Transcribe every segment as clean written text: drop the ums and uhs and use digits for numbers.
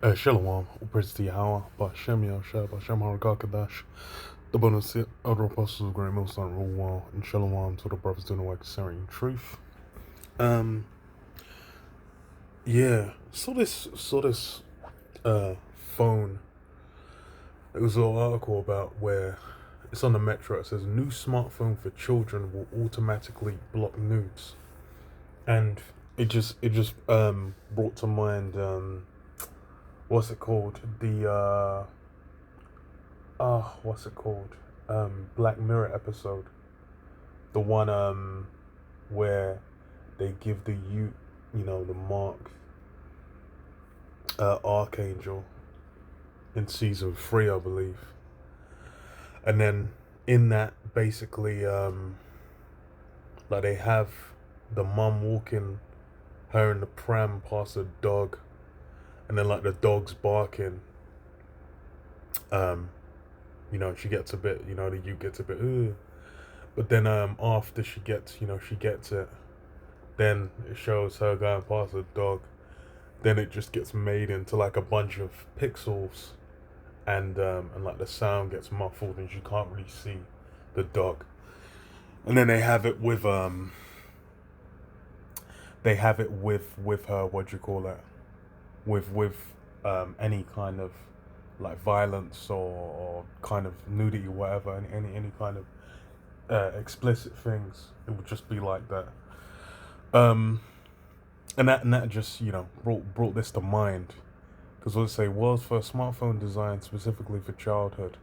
Shalom, all praise to Yahweh, Bashem Yahushua, Bashem Harakakadash, the bonus of the apostles of Great Millstone Rule Wall, and Shalom to the brothers doing the work concerning truth. Um, yeah, saw this phone. It was an article about where it's on the Metro. It says new smartphone for children will automatically block nudes, and it just brought to mind what's it called? What's it called? Black Mirror episode. The one where they give the youth, the mark Archangel in season 3, I believe. And then in that basically like they have the mum walking her in the pram past a dog, and then like the dog's barking. She gets a bit, the youth gets a bit, ugh. But then after she gets it, then it shows her going past the dog. Then it just gets made into like a bunch of pixels, and like the sound gets muffled and you can't really see the dog. And then they have it with her, what do you call it? With any kind of like violence or kind of nudity, whatever, any kind of explicit things. It would just be like that. And that just brought this to mind, because let's say world's first smartphone designed specifically for childhood.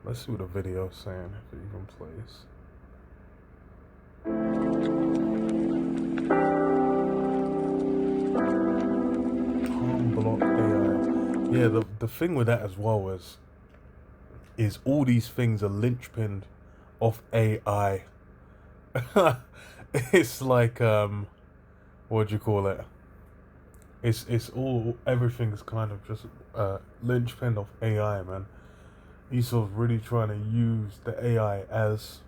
Let's see what the video's saying, if it even plays. Palm block AI. Yeah, the thing with that as well is all these things are linchpinned off AI. It's like what do you call it? It's all, everything's kind of just linchpinned off AI, man. Esau's really trying to use the AI as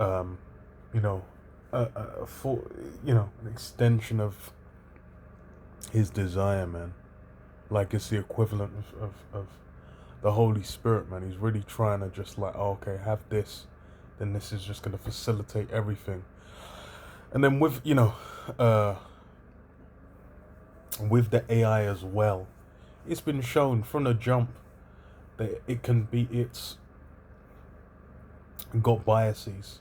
you know for an extension of his desire, man. Like it's the equivalent of the Holy Spirit, man. He's really trying to just like, oh, okay, have this, then this is just gonna facilitate everything. And then with the AI as well, it's been shown from the jump that it's got biases.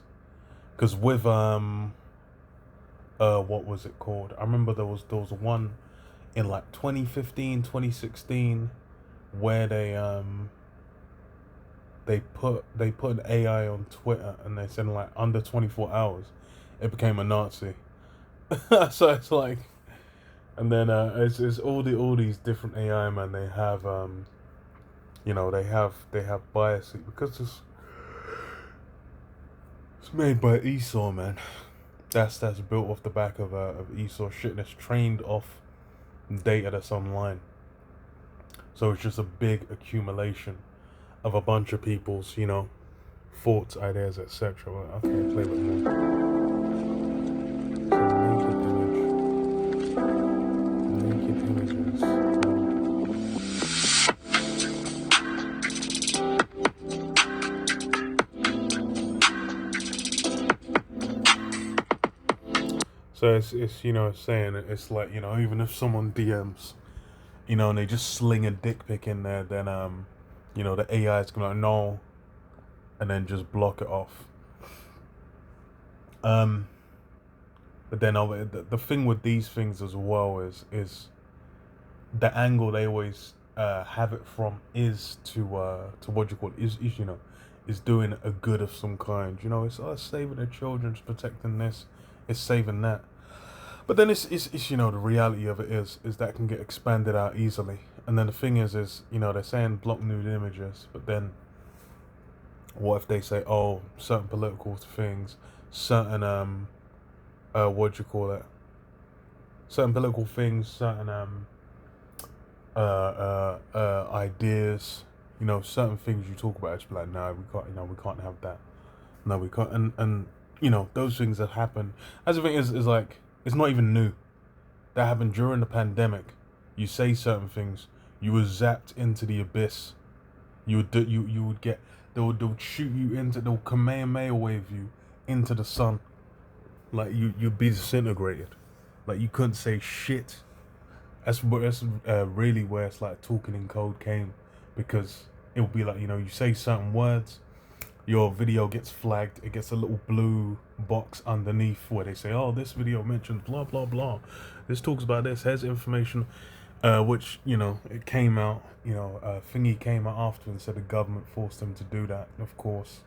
Because with what was it called? I remember there was one in like 2015, 2016, where they put an AI on Twitter, and they said in like under 24 hours it became a Nazi. So it's like, and then it's all these different AI, man. They have they have biases because it's made by Esau, man. That's built off the back of Esau shit, and it's trained off data that's online. So it's just a big accumulation of a bunch of people's, thoughts, ideas, etc. Okay, play with more. Naked images. So it's saying it's like, even if someone DMs, and they just sling a dick pic in there, then the AI is gonna know, and then just block it off. But then the thing with these things as well is the angle they always have it from is to what you call it, is doing a good of some kind. It's saving the children, it's protecting this, it's saving that. But then it's the reality of it is that can get expanded out easily. And then the thing is they're saying block nude images, but then what if they say, oh, certain political things, certain what do you call it? Certain political things, certain ideas, certain things you talk about, it's like, no, we can't have that. No, we can't. And those things that happen. As the thing is like, it's not even new. That happened during the pandemic. You say certain things, You were zapped into the abyss. You would get, they would shoot you into, they'll Kamehameha wave you into the sun. Like you'd be disintegrated. Like you couldn't say shit. That's really where it's like talking in code came, because it would be like, you say certain words, your video gets flagged, it gets a little blue box underneath where they say, oh, this video mentions blah blah blah, this talks about this, has information, which it came out, thingy came out after, and said the government forced them to do that, of course.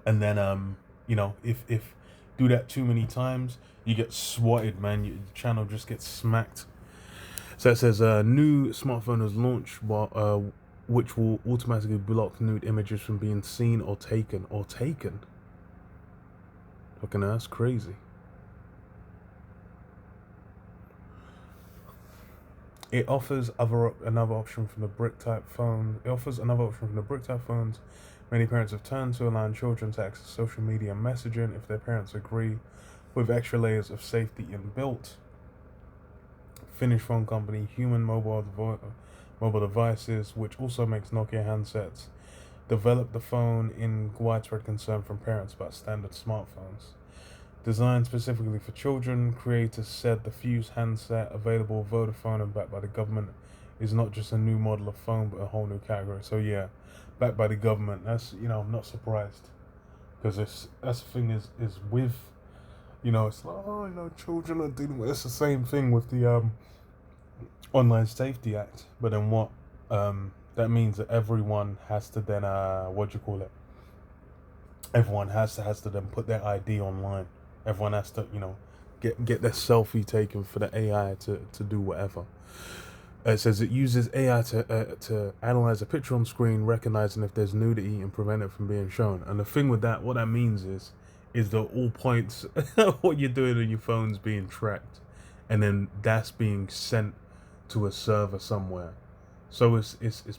And then if do that too many times, you get swatted, man. The channel just gets smacked. So it says new smartphone has launched, which will automatically block nude images from being seen or taken. Fucking hell, that's crazy. It offers another option from the brick type phone. It offers another option from the brick type phones. Many parents have turned to, allowing children to access social media and messaging if their parents agree, with extra layers of safety inbuilt. Finnish phone company Human Mobile Devices, which also makes Nokia handsets, developed the phone in widespread concern from parents about standard smartphones. Designed specifically for children, creators said the Fuse handset, available Vodafone and backed by the government, is not just a new model of phone, but a whole new category. So yeah, backed by the government. That's, I'm not surprised, because that's the thing is with, it's like, oh, children are dealing with. It's the same thing with the Online Safety Act. But then what? That means that everyone has to then Everyone has to then put their ID online. Everyone has to, get their selfie taken for the AI to do whatever. It says it uses AI to analyze a picture on screen, recognizing if there's nudity and prevent it from being shown. And the thing with that, what that means is that all points, what you're doing on your phone's being tracked, and then that's being sent to a server somewhere. So it's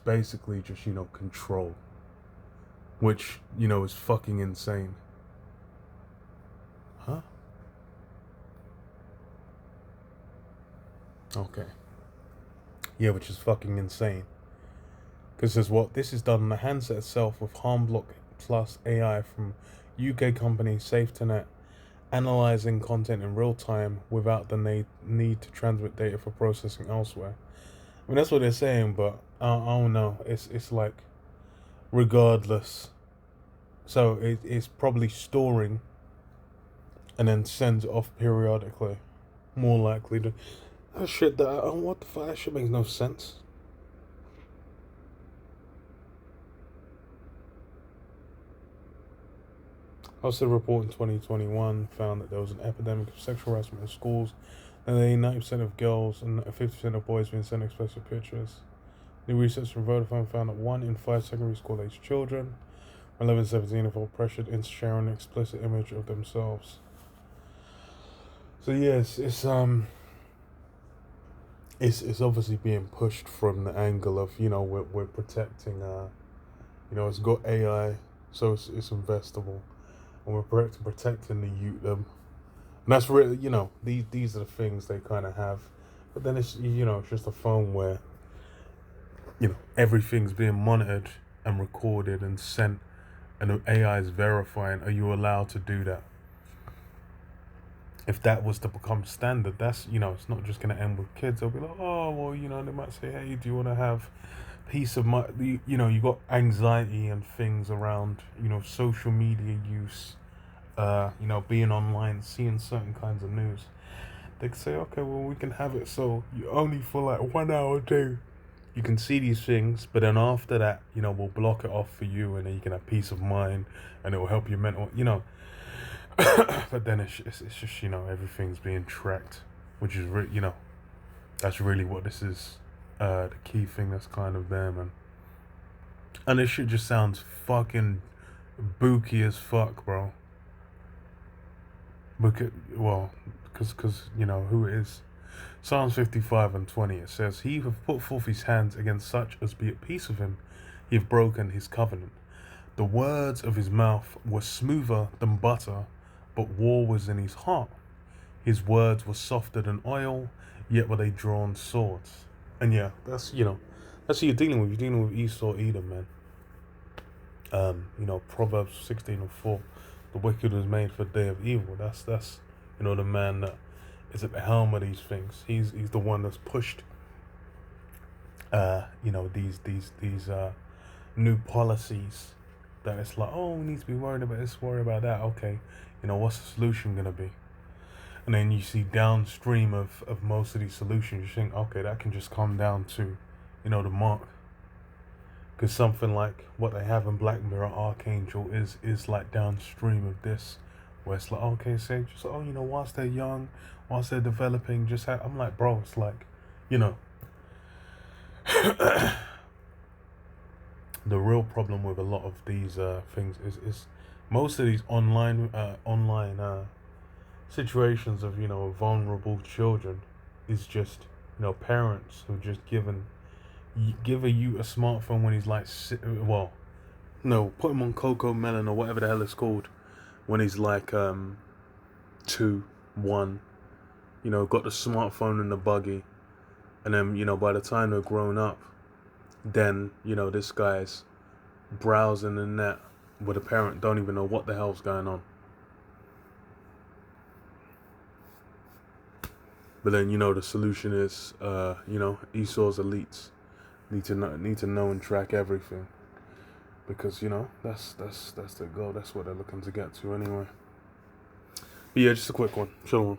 basically just, control, which, is fucking insane. Huh? Okay. Yeah, which is fucking insane. Because this is done on the handset itself with HarmBlock Plus AI from UK company SafeToNet, analyzing content in real time without the need to transmit data for processing elsewhere. I mean, that's what they're saying, but I don't know. It's like, regardless. So it's probably storing and then sends it off periodically. More likely to. That shit, what the fuck? That shit makes no sense. Also, a report in 2021 found that there was an epidemic of sexual harassment in schools, and 90% of girls and 50% of boys being sent explicit pictures. New research from Vodafone found that 1 in 5 secondary school-aged children, 11 to 17, have felt pressured into sharing an explicit image of themselves. So yes, it's obviously being pushed from the angle of, we're protecting, it's got AI, so it's investable, and we're protecting the youth. And that's really, these are the things they kind of have. But then it's, it's just a phone where, everything's being monitored and recorded and sent, and the AI is verifying, are you allowed to do that? If that was to become standard, that's, it's not just going to end with kids. They'll be like, oh, well, they might say, hey, do you want to have peace of mind? You got anxiety and things around, social media use, being online, seeing certain kinds of news. They could say, okay, well, we can have it so you only for like 1 hour or 2. You can see these things, but then after that, we'll block it off for you, and then you can have peace of mind, and it will help your mental, But then it's just, everything's being tracked, which is that's really what this is, the key thing that's kind of there, man. And this shit just sounds fucking booky as fuck, bro. Because who it is. Psalms 55:20, it says, he who hath put forth his hands against such as be at peace with him, he hath broken his covenant. The words of his mouth were smoother than butter, but war was in his heart. His words were softer than oil, yet were they drawn swords. And yeah, that's that's who you're dealing with. You're dealing with Esau, Edom, man. Proverbs 16:4, the wicked was made for day of evil. That's the man that is at the helm of these things. He's the one that's pushed these new policies that it's like, oh, we need to be worried about this, worry about that. Okay, what's the solution gonna be? And then you see downstream of most of these solutions, you think, okay, that can just come down to, the mark. Because something like what they have in Black Mirror, Archangel, is like downstream of this, where it's like, okay, say just, whilst they're young, whilst they're developing, I'm like, bro, it's like, you know, the real problem with a lot of these things is most of these online situations of vulnerable children is just parents who just give you a smartphone when he's like well no put him on Coco Melon or whatever the hell it's called when he's like 2, 1, got the smartphone in the buggy, and then by the time they're grown up, then this guy's browsing the net with a parent don't even know what the hell's going on. But then the solution is Esau's elites need to know and track everything, because that's the goal. That's what they're looking to get to anyway. But yeah, just a quick one. Shalom.